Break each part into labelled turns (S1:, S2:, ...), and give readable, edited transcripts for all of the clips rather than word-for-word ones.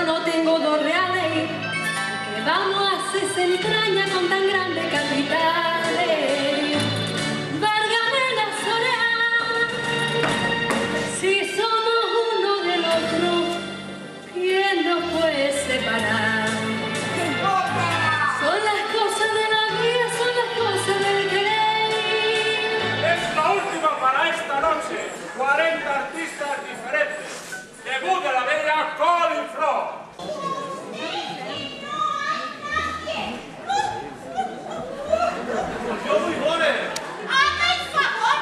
S1: solo tengo 2 reales. ¿Qué vamos a hacer? Se entraña con tan grande capitales. Válgame la soledad. Si somos uno del otro, ¿quién nos puede separar? Son las cosas de la vida, son las cosas del querer.
S2: Es la última para esta noche. 40 artistas diferentes. Debut de la bella Colin Frost.
S3: Yo muy joven.
S4: ¡Haga el favor!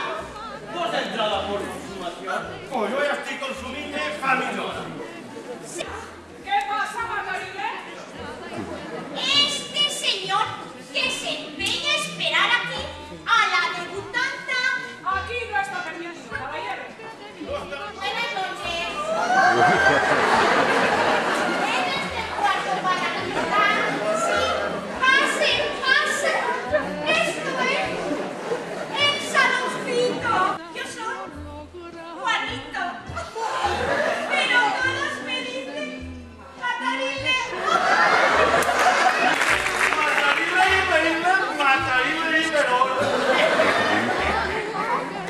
S3: ¿Vos entrada por consumación? Pues yo ya estoy consumiendo familia.
S5: ¿Qué pasa, Margarita?
S4: Este señor que se empeña a esperar aquí a la debutanta.
S5: Aquí no está permitido, caballero.
S4: Buenas noches. ¿Eres del cuarto para cantar? Sí. Pasen, pasen. Esto es el saloncito. Yo soy Juanito. Pero todos me dicen Matarile.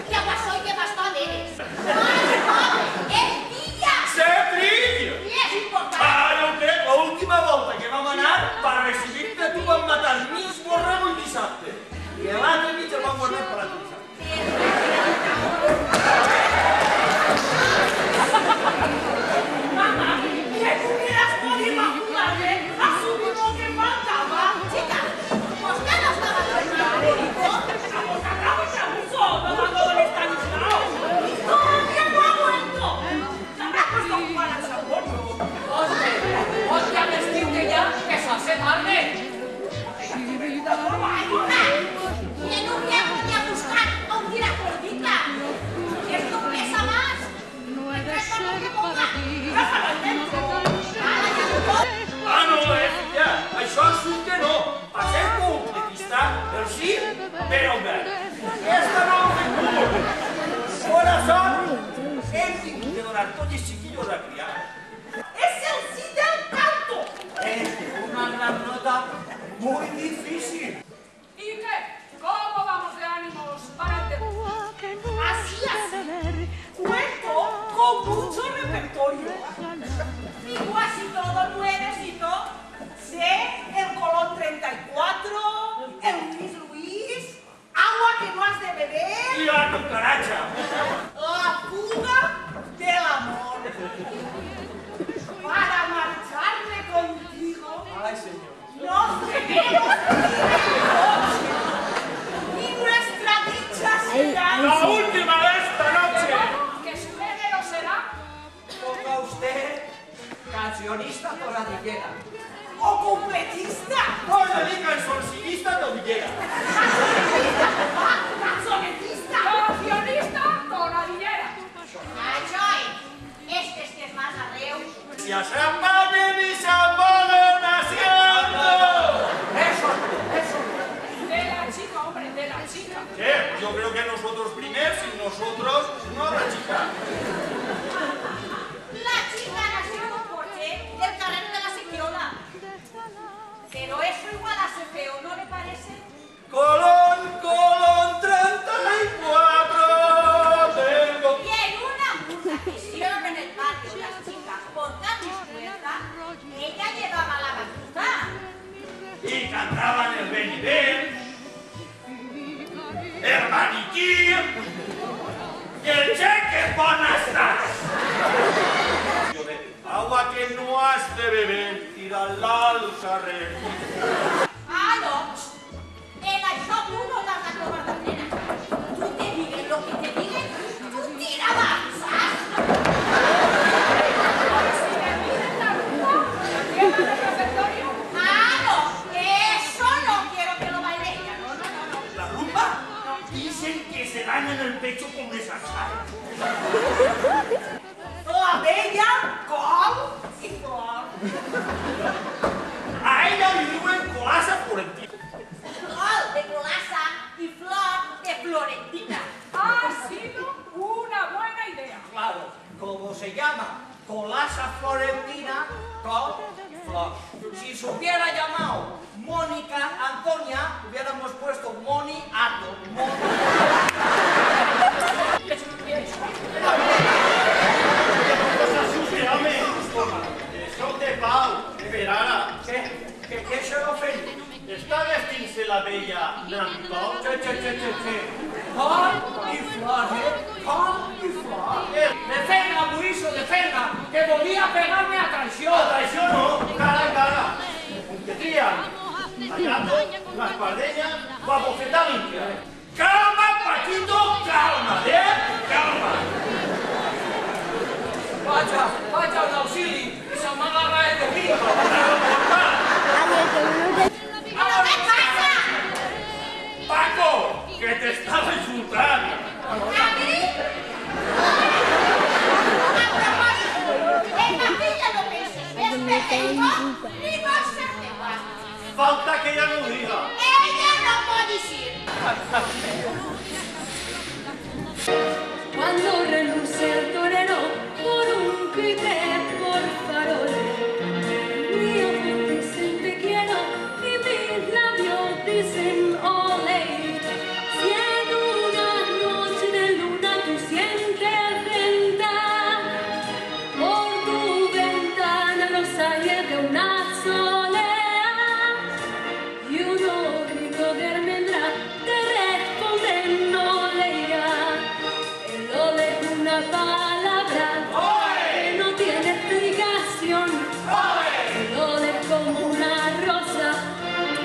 S4: ¿Qué pasó y qué bastón eres? ¡No, es Villa!
S3: ¡Se brilla!
S4: Y es importante.
S3: Ara ho crec, l'última volta que vam anar per recibir-te tu vam matar mig borrego i dissabte. I l'altre mig el vam guardar per l'altre dissabte.
S5: Mamá, ¿qué hubieras podido imaginarme? Asumo que faltaba.
S4: Chica, ¿por qué no estaba tranquilo?
S5: Acostado y se abusó, no mandó el Estanislao. ¡Todavía no ha vuelto! ¡Se habrá puesto a jugar al saborio!
S6: Ponte a vestirte ya, que se hace tarde.
S4: Que no voy a venir a buscar a un tira gordita. Esto pesa más. Esto no que ponga. ¡Déjala dentro! ¡Hala, ya no voy!
S3: Ah, no, ja, això sí que no. Per ser completista, el sí, però el verd. Esta no el tinc cul. Corazón, hem tingut de donar tots els chiquillos a criar.
S5: ¡Es el sí del canto!
S3: Es una gran nota muy difícil.
S5: ¿Y qué? ¿Cómo vamos de ánimos para el debut?
S4: Así, así.
S5: Cuento con mucho repertorio.
S4: Y casi todo nuevecito.
S5: Sé el Colón 34, el Luis Luis, Agua que no has de beber,
S3: I la cucaracha.
S5: La fuga del amor. Para marcharme contigo,
S3: Ay, señor.
S5: nos debemos y nuestra dicha será
S2: La última de esta noche.
S5: que su género será
S6: Ponga usted cancionista toradillera.
S5: o completista,
S3: No se diga el solcillista tobillera.
S5: cancionetista, cancionista, tonadillera.
S4: Ay, ay. Este es más arreu.
S3: Y a San Valle y San Valle naciendo.
S6: Eso.
S5: De la chica, hombre, de la chica.
S3: ¿Qué? Yo creo que nosotros primero y nosotros no la chica.
S4: La chica nació en Porche, del carrero de la Sequiola. Pero eso igual hace feo, ¿no le parece?
S3: Colón 34. Tengo.
S4: Y en una multa que hicieron en el patio las chicas por dar puerta, ella llevaba la batuta.
S3: Y cantaban el Benibén, el maniquí y el cheque bonastas. Agua que no has de beber, tírala al carrer.
S4: Ah, no. En això tu no t'has de trobar de nena. Tu te diguen lo que te diguen, tu tira abans, saps?
S5: Si me piden la ruta, ¿tiene el repertorio?
S4: Ah, no. Eso no quiero que lo baile ella. No, no, no, no.
S3: ¿La rumba? Dicen que se dan en el pecho con esa sal.
S5: La bella, col y flor.
S3: A ella le diuen colasa florentina.
S4: Gol de Colasa y flor de Florentina.
S5: Ha sido una buena idea.
S6: Claro, como se llama colasa florentina, con
S3: Si se hubiera llamado Mónica Antonia, hubiéramos puesto Moni Ato.
S7: No se asuste, home. Soc de Pau, de Verara.
S3: ¿Qué se lo ofende?
S7: Està vestint-se la vella Nancó?
S3: Col i flor, Col i flor. Defenga, Mauricio, defenga, que volía pegarme a traición.
S7: A traició no, cara a cara. Un que trían. Allá, l'espardenya, va bofetar limpia.
S3: Calma, Paquito, calma, calma. Vaya un auxili y se me agarra el de pico.
S4: ¿Pero qué pasa?
S2: Paco, que te estaba insultando.
S4: ¿A mí? A propósito, en Capilla no penses més pequeño ni vol ser teva.
S7: Falta que ella no ho diga.
S4: Ella no pot decir.
S1: Cuando reluce el torero por un quite por farol, mi ojos dicen te quiero y mis labios dicen ole. Si en una noche de luna tú sientes ventar, por tu ventana los aires de una soledad y unos gritos de almendra te responden no leirá. El ole es una palabra que no tiene explicación. El ole es como una rosa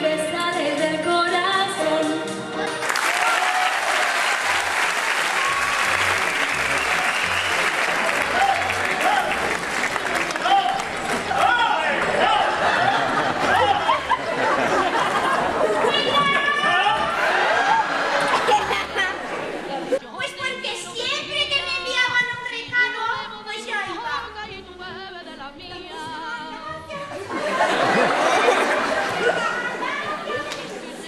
S1: que sale del corazón.
S4: Pues porque siempre que me enviaban un recado, pues yo iba.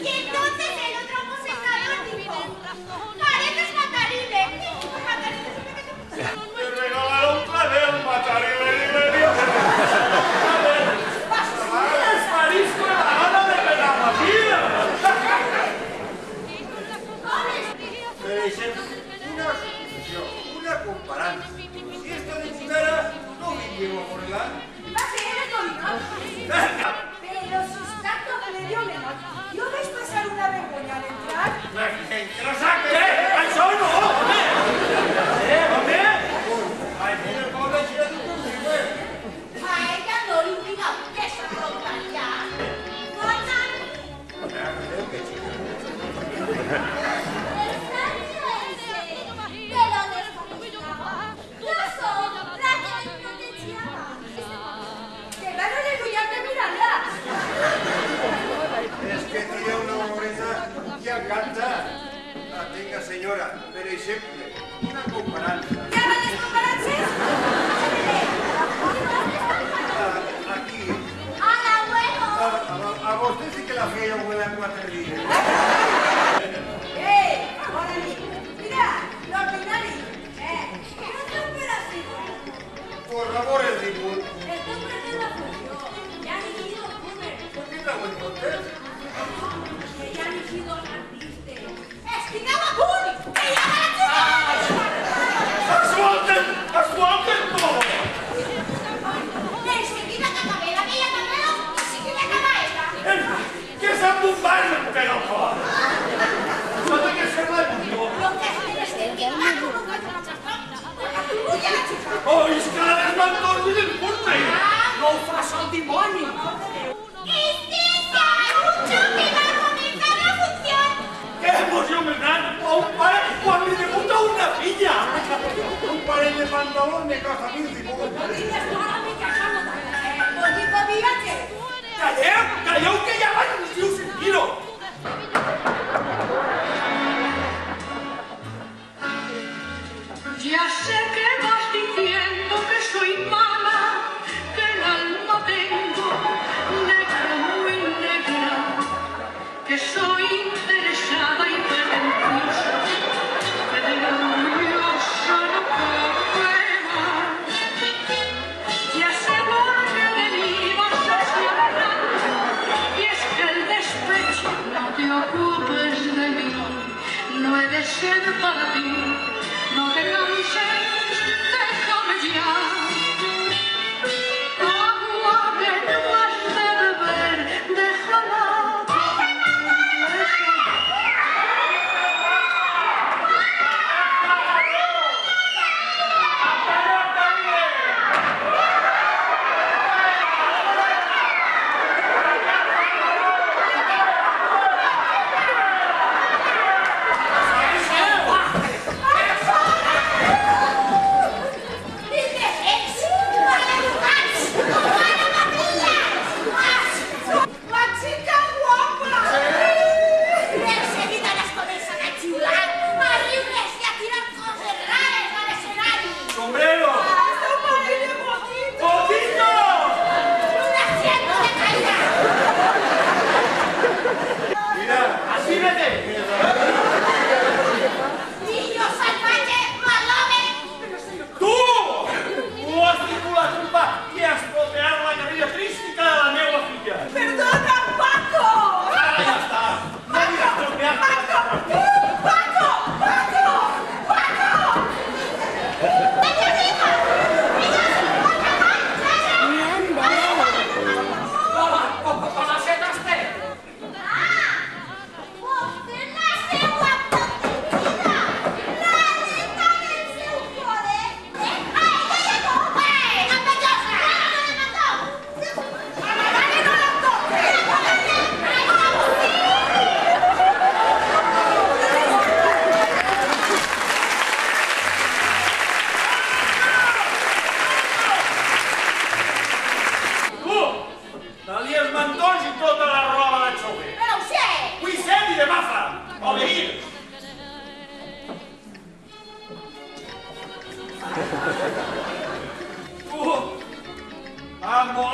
S4: Y entonces el otro aposentador dijo, pareces Matarile.
S2: Te regalaron un clavel, Matarile. A ver, es marisco en la gana de pegar la vida.
S7: Pero deixem una suposició, una comparança. Si esta diputada no vivió a Forlán,
S4: Va a ser el colino. Pero si está todo medio menor, ¿yo vais a pasar una vergüenza al entrar?
S7: que no saque.
S3: ¡Això no!
S7: Home! Ai, mira, pobre Xerato,
S4: A ella no le obliga que se rondaría.
S8: És que tira una oloreta i encanta. Vinga, senyora, per exemple, una comparança. Aquí, a vostè sí que la feia huele a 4 dies. Por favor, el ritmo. ¿Por qué te hago entonces?
S2: ¡Escolten todo! Que s'han bombat, però fort! Això té que ser la llum. Oh, és que la desmantorni del porte!
S3: No ho fas el dimoni!
S2: Què emoció més gran! A un pare quan li debuta una filla!
S8: Un parell de pantalons me costa 1.000
S3: Calleu! Calleu que ja van uns dius en tiro!
S5: Ya sé que vas diciendo que soy mala, que el alma tengo negra, muy negra, que soy interesada y pretenciosa, que de la orgullosa no puedo más.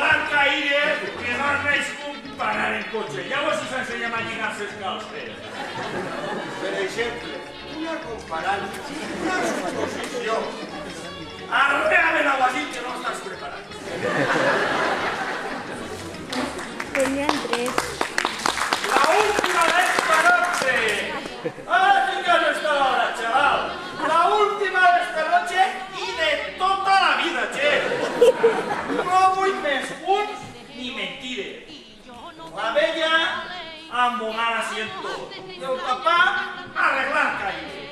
S2: rodar caire que no es més que un parar en cotxe. Llavors us ensenyem a lligar-se els calces.
S8: Per exemple, una comparança, una suposició.
S2: Arrea ben aguasit que no estàs preparat.
S9: Tenían 3.
S2: La última de esta noche. Ahora sí que has estado ahora, chaval. La última de esta noche y de toda la vida, che. No vull més punts ni mentires. La vella a embonar asiento i el papà a arreglar calle.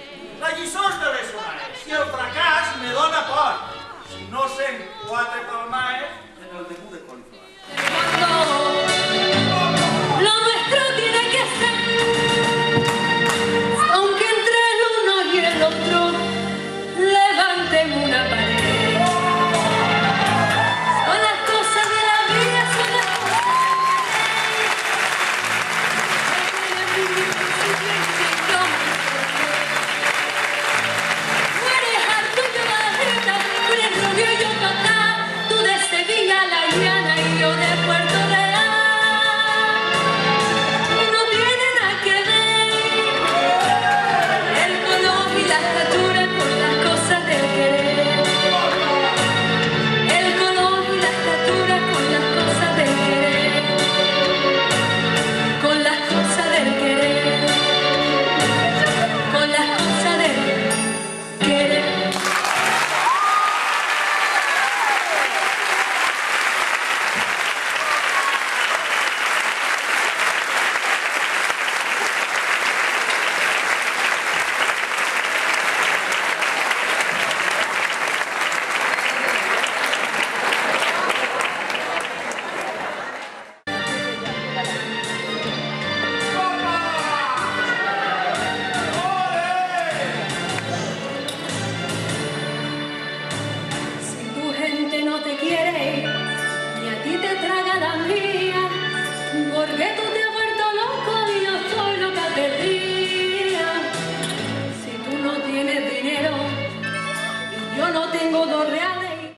S2: La lliçó és de les horares i el fracàs me dona por. Si no sent 4 palmaes en el debut